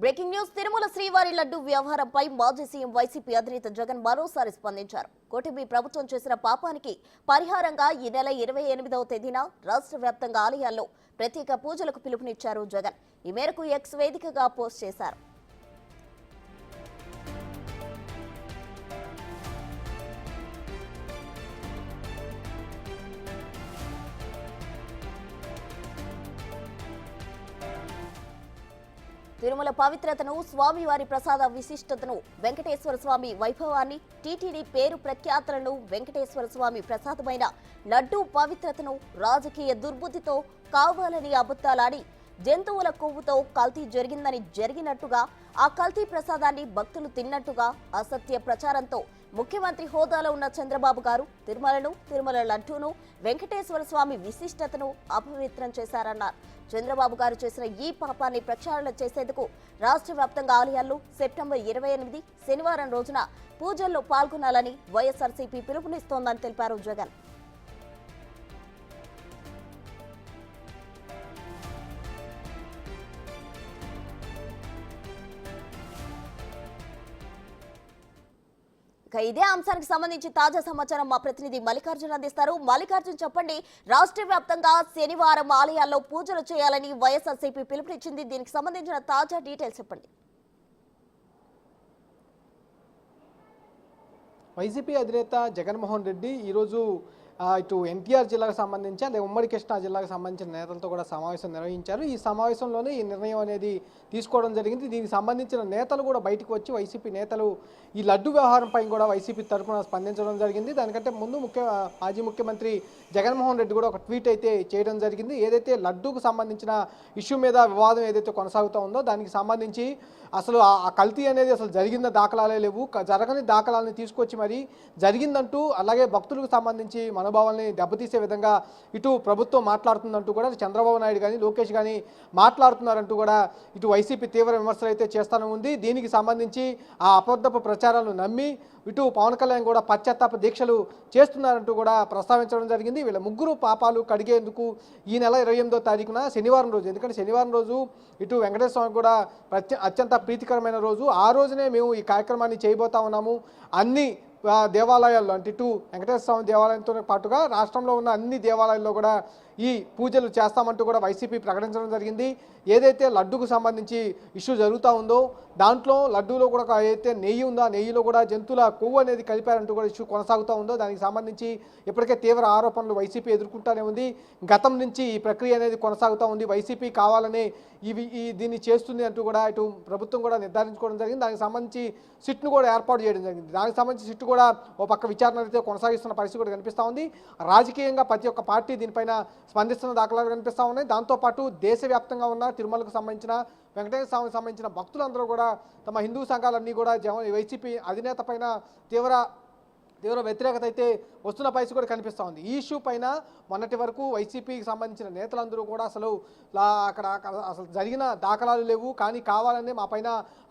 Breaking news Tirumala శ్రీవారి లడ్డు వ్యవహారంపై మాజీ సీఎం వైసీపీ అధినేత జగన్ మరోసారి స్పందించారు. కూటమి ప్రభుత్వం చేసిన పాపానికి పరిహారంగా ఈ నెల 28వ తేదీన రాష్ట్ర వ్యాప్తంగా ఆలయాల్లో ప్రత్యేక పూజలకు పిలుపునిచ్చారు జగన్. ఈ మేరకు ఎక్స్ వేదికగా పోస్ట్ చేశారు. తిరుమల పవిత్రతను, స్వామివారి ప్రసాద విశిష్టతను, వెంకటేశ్వర స్వామి వైభవాన్ని, టీటీడీ పేరు ప్రఖ్యాతులను, వెంకటేశ్వర స్వామి ప్రసాదమైన లడ్డూ పవిత్రతను రాజకీయ దుర్బుద్ధితో కావాలని అబద్ధాలాడి జంతువుల కొవ్వుతో కల్తీ జరిగినట్టుగా, ఆ కల్తీ ప్రసాదాన్ని భక్తులు తిన్నట్టుగా అసత్య ప్రచారంతో ముఖ్యమంత్రి హోదాలో ఉన్న చంద్రబాబు గారు తిరుమల లడ్డూను, వెంకటేశ్వర స్వామి విశిష్టతను అపవిత్రం చేశారన్నారు. చంద్రబాబు గారు చేసిన ఈ పాపాన్ని ప్రక్షాళన చేసేందుకు రాష్ట్ర వ్యాప్తంగా ఆలయాల్లో సెప్టెంబర్ 28 శనివారం రోజున పూజల్లో పాల్గొనాలని వైఎస్ఆర్సీపీ పిలుపునిస్తోందని తెలిపారు జగన్. ఇదే అంశానికి సంబంధించి తాజా సమాచారం మా ప్రతినిధి మల్లికార్జున్ అందిస్తారు. మల్లికార్జున్, చెప్పండి, రాష్ట్ర వ్యాప్తంగా శనివారం ఆలయాల్లో పూజలు చేయాలని వైఎస్ఆర్సీపీ పిలుపునిచ్చింది. దీనికి సంబంధించిన తాజా డీటెయిల్స్ చెప్పండి. వైసీపీ అధినేత జగన్మోహన్ రెడ్డి ఈరోజు ఇటు ఎన్టీఆర్ జిల్లాకు సంబంధించి అదే ఉమ్మడి కృష్ణా జిల్లాకు సంబంధించిన నేతలతో కూడా సమావేశం నిర్వహించారు. ఈ సమావేశంలోనే ఈ నిర్ణయం అనేది తీసుకోవడం జరిగింది. దీనికి సంబంధించిన నేతలు కూడా బయటకు వచ్చి వైసీపీ నేతలు ఈ లడ్డు వ్యవహారంపై కూడా వైసీపీ తరఫున స్పందించడం జరిగింది. దానికంటే ముందు మాజీ ముఖ్యమంత్రి జగన్మోహన్ రెడ్డి కూడా ఒక ట్వీట్ అయితే చేయడం జరిగింది. ఏదైతే లడ్డూకు సంబంధించిన ఇష్యూ మీద వివాదం ఏదైతే కొనసాగుతూ ఉందో దానికి సంబంధించి అసలు ఆ కల్తీ అనేది అసలు జరిగిన దాఖలాలే లేవు, జరగని దాఖలాలను తీసుకొచ్చి మరి జరిగిందంటూ, అలాగే భక్తులకు సంబంధించి మనోభావాల్ని దెబ్బతీసే విధంగా ఇటు ప్రభుత్వం మాట్లాడుతుందంటూ కూడా చంద్రబాబు నాయుడు కానీ లోకేష్ కానీ మాట్లాడుతున్నారంటూ కూడా ఇటు వైసీపీ తీవ్ర విమర్శలు అయితే చేస్తూనే ఉంది. దీనికి సంబంధించి ఆ అబద్ధపు ప్రచారాలను నమ్మి ఇటు పవన్ కళ్యాణ్ కూడా పశ్చాత్తాప దీక్షలు చేస్తున్నారంటూ కూడా ప్రస్తావించడం జరిగింది. వీళ్ళ ముగ్గురు పాపాలు కడిగేందుకు ఈ నెల 28వ తారీఖున శనివారం రోజు, ఎందుకంటే శనివారం రోజు ఇటు వెంకటేశ్వర స్వామి కూడా అత్యంత ప్రీతికరమైన రోజు, ఆ రోజునే మేము ఈ కార్యక్రమాన్ని చేయబోతా ఉన్నాము. అన్ని దేవాలయాల్లో అంటే ఇటు వెంకటేశ్వర స్వామి దేవాలయంతో పాటుగా రాష్ట్రంలో ఉన్న అన్ని దేవాలయాల్లో కూడా ఈ పూజలు చేస్తామంటూ కూడా వైసీపీ ప్రకటించడం జరిగింది. ఏదైతే లడ్డుకు సంబంధించి ఇష్యూ జరుగుతూ ఉందో దాంట్లో లడ్డూలో కూడా ఏదైతే నెయ్యి ఉందో ఆ నెయ్యిలో కూడా జంతువుల కొవ్వు అనేది కలిపారంటూ కూడా ఇష్యూ కొనసాగుతూ ఉందో దానికి సంబంధించి ఇప్పటికే తీవ్ర ఆరోపణలు వైసీపీ ఎదుర్కొంటూనే ఉంది. గతం నుంచి ఈ ప్రక్రియ అనేది కొనసాగుతూ ఉంది. వైసీపీ కావాలని దీన్ని చేస్తుంది అంటూ కూడా ఇటు ప్రభుత్వం కూడా నిర్ధారించుకోవడం జరిగింది. దానికి సంబంధించి సిట్ను కూడా ఏర్పాటు చేయడం జరిగింది. దానికి సంబంధించి సిట్ కూడా ఓ పక్క విచారణ అయితే కొనసాగిస్తున్న పరిస్థితి కూడా కనిపిస్తూ ఉంది. రాజకీయంగా ప్రతి ఒక్క పార్టీ దీనిపైన స్పందిస్తున్న దాఖలాలు కనిపిస్తూ ఉన్నాయి. దాంతోపాటు దేశవ్యాప్తంగా ఉన్న తిరుమలకు సంబంధించిన వెంకటేశ్వర స్వామికి సంబంధించిన భక్తులందరూ కూడా తమ హిందూ సంఘాలన్నీ కూడా వైసీపీ అధినేత పైన తీవ్ర వ్యతిరేకత అయితే వస్తున్న పరిస్థితి కూడా కనిపిస్తూ ఉంది. ఈ ఇష్యూ పైన మొన్నటి వరకు వైసీపీకి సంబంధించిన నేతలందరూ కూడా అసలు అసలు జరిగిన దాఖలాలు లేవు, కానీ కావాలని మా పైన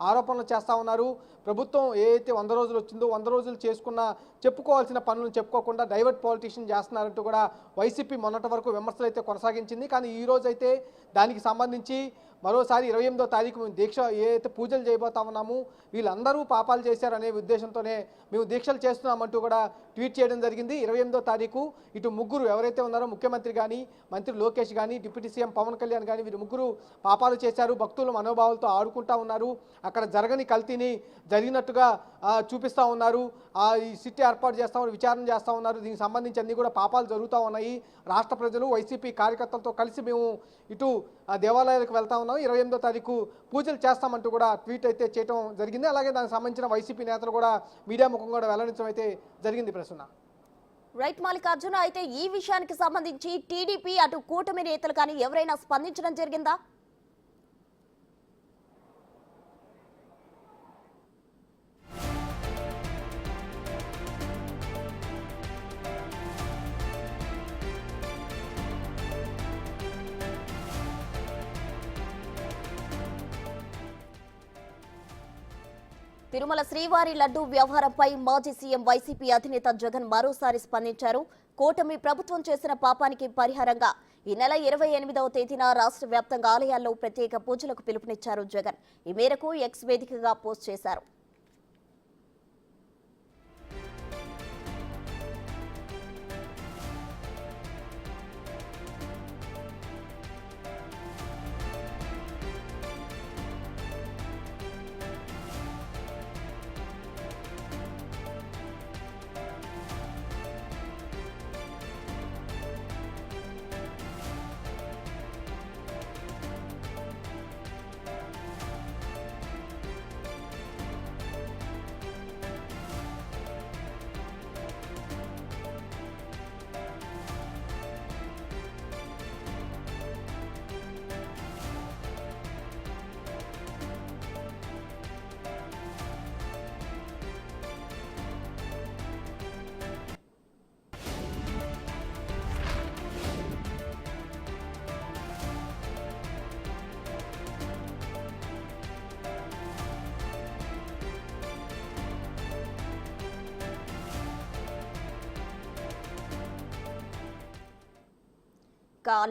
ఆరోపణలు చేస్తూ ఉన్నారు. ప్రభుత్వం ఏదైతే 100 రోజులు వచ్చిందో 100 రోజులు చేసుకున్న చెప్పుకోవాల్సిన పనులను చెప్పుకోకుండా డైవర్ట్ పాలిటిషియన్ చేస్తున్నారంటూ కూడా వైసీపీ మొన్నటి వరకు విమర్శలు అయితే కొనసాగించింది. కానీ ఈ రోజు అయితే దానికి సంబంధించి మరోసారి 28వ తారీఖు మేము దీక్ష ఏదైతే పూజలు చేయబోతా ఉన్నాము, వీళ్ళందరూ పాపాలు చేశారనే ఉద్దేశంతోనే మేము దీక్షలు చేస్తున్నామంటూ కూడా ట్వీట్ చేయడం జరిగింది. 28వ తారీఖు ఇటు ముగ్గురు ఎవరైతే ఉన్నారో ముఖ్యమంత్రి కానీ, మంత్రి లోకేష్ కానీ, డిప్యూటీ సీఎం పవన్ కళ్యాణ్ కానీ వీరు ముగ్గురు పాపాలు చేశారు, భక్తుల మనోభావాలతో ఆడుకుంటా ఉన్నారు, అక్కడ జరగని కల్తీని జరిగినట్టుగా చూపిస్తూ ఉన్నారు, ఈ సిట్ ఏర్పాటు చేస్తా ఉన్నారు, విచారణ చేస్తూ ఉన్నారు. దీనికి సంబంధించి అన్ని కూడా పాపాలు జరుగుతూ ఉన్నాయి. రాష్ట్ర ప్రజలు వైసీపీ కార్యకర్తలతో కలిసి మేము ఇటు దేవాలయాలకు వెళ్తా ఉన్నాం, 28వ తారీఖు పూజలు చేస్తామంటూ కూడా ట్వీట్ అయితే చేయడం జరిగింది. అలాగే దానికి సంబంధించిన వైసీపీ నేతలు కూడా మీడియా ముఖం కూడా వెల్లడించడం అయితే జరిగింది. ప్రశ్న రైట్ మల్లికార్జున, అయితే ఈ విషయానికి సంబంధించి టీడీపీ అటు కూటమి నేతలు కానీ ఎవరైనా స్పందించడం జరిగిందా? తిరుమల శ్రీవారి లడ్డు వ్యవహారంపై మాజీ సీఎం వైసీపీ అధినేత జగన్ మరోసారి స్పందించారు. కూటమి ప్రభుత్వం చేసిన పాపానికి పరిహారంగా ఈ నెల 28వ తేదీన రాష్ట్ర వ్యాప్తంగా ఆలయాల్లో ప్రత్యేక పూజలకు పిలుపునిచ్చారు జగన్. ఈ మేరకు ఎక్స్ వేదికగా పోస్ట్ చేశారు.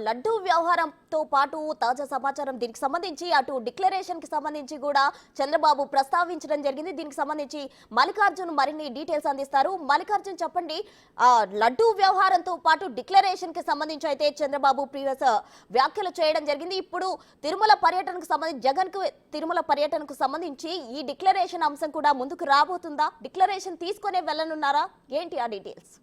లడ్డూ వ్యవహారంతో పాటు తాజా సమాచారం దీనికి సంబంధించి అటు డిక్లరేషన్ కి సంబంధించి కూడా చంద్రబాబు ప్రస్తావించడం జరిగింది. దీనికి సంబంధించి మల్లికార్జున్ మరిన్ని డీటెయిల్స్ అందిస్తారు. మల్లికార్జున్ చెప్పండి, లడ్డూ వ్యవహారంతో పాటు డిక్లరేషన్ కి సంబంధించి అయితే చంద్రబాబు ప్రీవియస్ వ్యాఖ్యలు చేయడం జరిగింది. ఇప్పుడు తిరుమల పర్యటనకు సంబంధించి జగన్ కు తిరుమల పర్యటనకు సంబంధించి ఈ డిక్లరేషన్ అంశం కూడా ముందుకు రాబోతుందా? డిక్లరేషన్ తీసుకునే వెళ్ళనున్నారా? ఏంటి ఆ డీటెయిల్స్?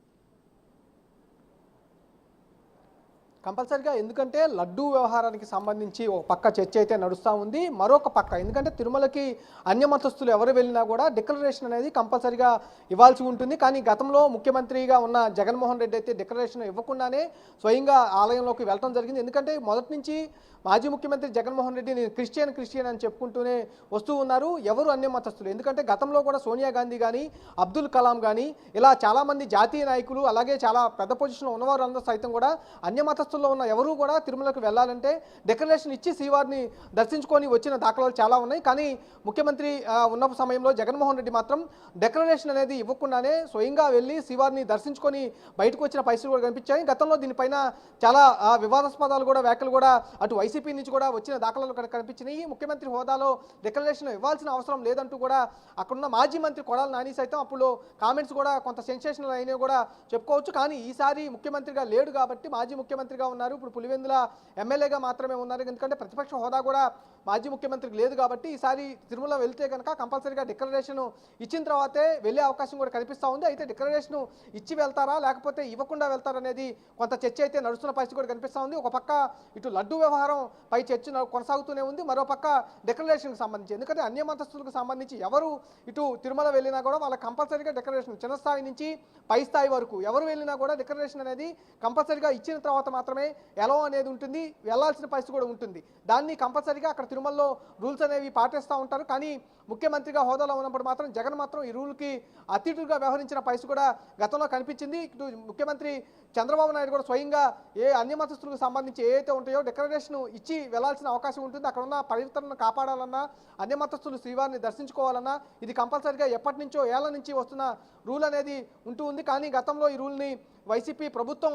కంపల్సరిగా, ఎందుకంటే లడ్డూ వ్యవహారానికి సంబంధించి ఒక పక్క చర్చ అయితే నడుస్తూ ఉంది. మరొక పక్క ఎందుకంటే తిరుమలకి అన్యమతస్తులు ఎవరు వెళ్ళినా కూడా డిక్లరేషన్ అనేది కంపల్సరిగా ఇవ్వాల్సి ఉంటుంది. కానీ గతంలో ముఖ్యమంత్రిగా ఉన్న జగన్మోహన్ రెడ్డి అయితే డిక్లరేషన్ ఇవ్వకుండానే స్వయంగా ఆలయంలోకి వెళ్ళడం జరిగింది. ఎందుకంటే మొదటి నుంచి మాజీ ముఖ్యమంత్రి జగన్మోహన్ రెడ్డి నేను క్రిస్టియన్ అని చెప్పుకుంటూనే వస్తూ ఉన్నారు. ఎవరు అన్యమతస్తులు, ఎందుకంటే గతంలో కూడా సోనియా గాంధీ కానీ అబ్దుల్ కలాం కానీ ఇలా చాలామంది జాతీయ నాయకులు అలాగే చాలా పెద్ద పొజిషన్లో ఉన్నవారు అందరూ సైతం కూడా అన్యమతస్తుల్లో ఉన్న ఎవరు కూడా తిరుమలకు వెళ్ళాలంటే డిక్లరేషన్ ఇచ్చి శ్రీవారిని దర్శించుకొని వచ్చిన దాఖలాలు చాలా ఉన్నాయి. కానీ ముఖ్యమంత్రి ఉన్న సమయంలో జగన్మోహన్ రెడ్డి మాత్రం డిక్లరేషన్ అనేది ఇవ్వకుండానే స్వయంగా వెళ్ళి శ్రీవారిని దర్శించుకొని బయటకు వచ్చిన పరిస్థితులు కూడా కనిపించాయి. గతంలో దీనిపైన చాలా వివాదాస్పదాలు కూడా వ్యాఖ్యలు కూడా అటు వైసీపీ నుంచి కూడా వచ్చిన దాఖలాలు కనిపించినాయి. ముఖ్యమంత్రి హోదాలో డిక్లరేషన్ ఇవ్వాల్సిన అవసరం లేదంటూ కూడా అక్కడున్న మాజీ మంత్రి కొడాల నాని సైతం అప్పుడు కామెంట్స్ కూడా కొంత సెన్సేషనల్ అయినవి కూడా చెప్పుకోవచ్చు. కానీ ఈసారి ముఖ్యమంత్రిగా లేడు కాబట్టి మాజీ ముఖ్యమంత్రిగా ఉన్నారు, ఇప్పుడు పులివెందుల ఎమ్మెల్యేగా మాత్రమే ఉన్నారు. ఎందుకంటే ప్రతిపక్ష హోదా కూడా మాజీ ముఖ్యమంత్రికి లేదు కాబట్టి ఈసారి తిరుమల వెళ్తే కనుక కంపల్సరీగా డిక్లరేషన్ ఇచ్చిన తర్వాతే వెళ్ళే అవకాశం కూడా కనిపిస్తూ ఉంది. అయితే డిక్లరేషన్ ఇచ్చి వెళ్తారా లేకపోతే ఇవ్వకుండా వెళ్తారనేది కొంత చర్చ అయితే నడుస్తున్న పరిస్థితి కూడా కనిపిస్తూ ఉంది. ఒక పక్క ఇటు లడ్డు వ్యవహారం పై చర్చ కొనసాగుతూనే ఉంది, మరో పక్క డిక్లరేషన్కి సంబంధించి, ఎందుకంటే అన్యమతస్తులకు సంబంధించి ఎవరు ఇటు తిరుమల వెళ్ళినా కూడా వాళ్ళకి కంపల్సరీగా డిక్లరేషన్ చిన్న స్థాయి నుంచి పై స్థాయి వరకు ఎవరు వెళ్ళినా కూడా డిక్లరేషన్ అనేది కంపల్సరీగా ఇచ్చిన తర్వాత మాత్రమే ఎలా అనేది ఉంటుంది, వెళ్లాల్సిన పరిస్థితి కూడా ఉంటుంది. దాన్ని కంపల్సరీగా అక్కడ తిరుమలలో రూల్స్ అనేవి పాటిస్తూ ఉంటారు. కానీ ముఖ్యమంత్రిగా హోదాలో ఉన్నప్పుడు మాత్రం జగన్ మాత్రం ఈ రూల్కి అతిథులుగా వ్యవహరించిన పరిస్థితి కూడా గతంలో కనిపించింది. ఇటు ముఖ్యమంత్రి చంద్రబాబు నాయుడు కూడా స్వయంగా ఏ అన్యమతస్తులకు సంబంధించి ఏవైతే ఉంటాయో డిక్లరేషన్ ఇచ్చి వెళ్లాల్సిన అవకాశం ఉంటుంది. అక్కడ ఉన్న పవిత్రతను కాపాడాలన్నా అన్యమతస్తులు శ్రీవారిని దర్శించుకోవాలన్నా ఇది కంపల్సరీగా ఎప్పటి నుంచో ఏళ్ల నుంచి వస్తున్న రూల్ అనేది ఉంటూ ఉంది. కానీ గతంలో ఈ రూల్ని వైసీపీ ప్రభుత్వం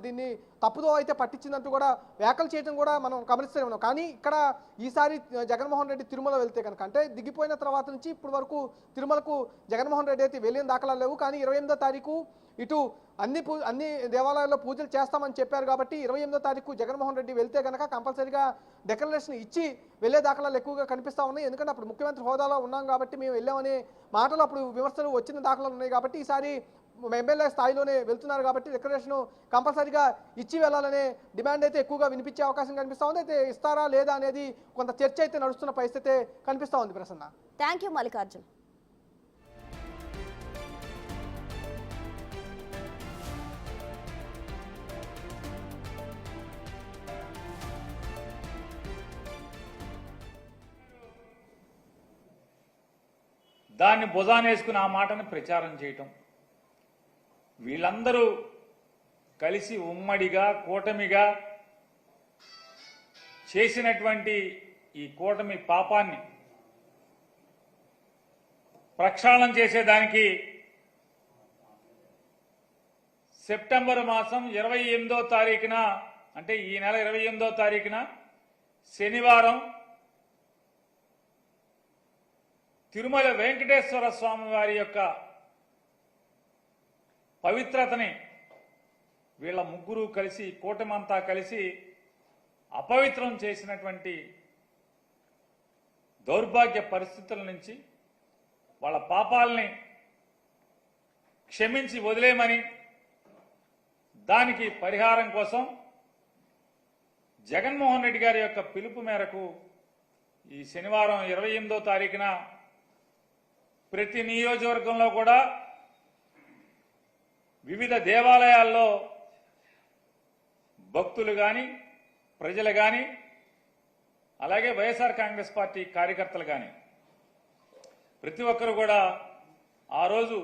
దీన్ని తప్పుదో అయితే పట్టించిందంటూ కూడా వ్యాఖ్యలు చేయడం కూడా మనం గమనిస్తూనే ఉన్నాం. కానీ ఇక్కడ ఈసారి జగన్మోహన్ రెడ్డి తిరుమల వెళ్తే కనుక, అంటే దిగిపోయిన తర్వాత నుంచి ఇప్పటి వరకు తిరుమలకు జగన్మోహన్ రెడ్డి అయితే వెళ్ళిన దాఖలాలు లేవు. కానీ 28వ తారీఖు ఇటు అన్ని దేవాలయాల్లో పూజలు చేస్తామని చెప్పారు కాబట్టి 28వ తారీఖు జగన్మోహన్ రెడ్డి వెళ్తే కనుక కంపల్సరీగా డిక్లరేషన్ ఇచ్చి వెళ్ళే దాఖలాలు ఎక్కువగా కనిపిస్తూ ఉన్నాయి. ఎందుకంటే అప్పుడు ముఖ్యమంత్రి హోదాలో ఉన్నాం కాబట్టి మేము వెళ్ళామనే మాటలు అప్పుడు విమర్శలు వచ్చిన దాఖలాలు ఉన్నాయి. కాబట్టి ఈసారి ఎమ్మెల్యే స్థాయిలోనే వెళ్తున్నారు కాబట్టి డిక్లరేషన్ కంపల్సరీగా ఇచ్చి వెళ్ళాలనే డిమాండ్ అయితే ఎక్కువగా వినిపించే అవకాశం కనిపిస్తూ ఉంది. అయితే ఇస్తారా లేదా అనేది కొంత చర్చ అయితే నడుస్తున్న పరిస్థితి కనిపిస్తూ ఉంది. Prasanna, thank you Mallikarjun. దాన్ని భుజానేసుకుని ఆ మాటను ప్రచారం చేయటం, వీళ్ళందరూ కలిసి ఉమ్మడిగా కూటమిగా చేసినటువంటి ఈ కూటమి పాపాన్ని ప్రక్షాళన చేసేదానికి సెప్టెంబర్ మాసం 28వ తారీఖున అంటే ఈ నెల 28వ తారీఖున శనివారం తిరుమల వెంకటేశ్వర స్వామి వారి యొక్క పవిత్రతని వీళ్ళ ముగ్గురు కలిసి కూటమంతా కలిసి అపవిత్రం చేసినటువంటి దౌర్భాగ్య పరిస్థితుల నుంచి వాళ్ళ పాపాలని క్షమించి వదిలేయమని, దానికి పరిహారం కోసం జగన్మోహన్ రెడ్డి గారి యొక్క పిలుపు మేరకు ఈ శనివారం 28వ తారీఖున ప్రతి నియోజకవర్గంలో కూడా వివిధ దేవాలయాల్లో భక్తులు కానీ, ప్రజలు కానీ, అలాగే వైఎస్ఆర్ కాంగ్రెస్ పార్టీ కార్యకర్తలు కానీ ప్రతి ఒక్కరు కూడా ఆ రోజు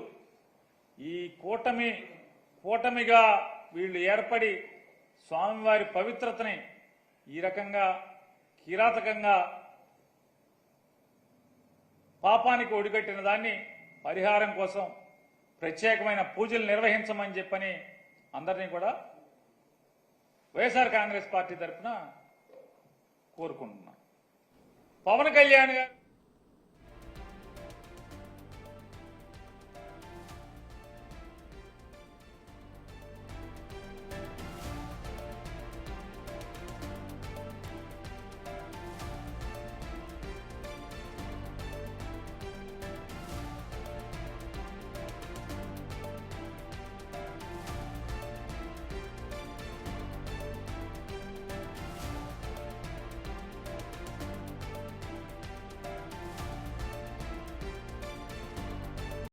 ఈ కూటమిగా వీళ్ళు ఏర్పడి స్వామివారి పవిత్రతని ఈ రకంగా కిరాతకంగా పాపానికి ఒడిగట్టిన దాన్ని పరిహారం కోసం ప్రత్యేకమైన పూజలు నిర్వహించమని చెప్పని అందరినీ కూడా వైఎస్ఆర్ కాంగ్రెస్ పార్టీ తరఫున కోరుకుంటున్నాం. పవన్ కళ్యాణ్ గారు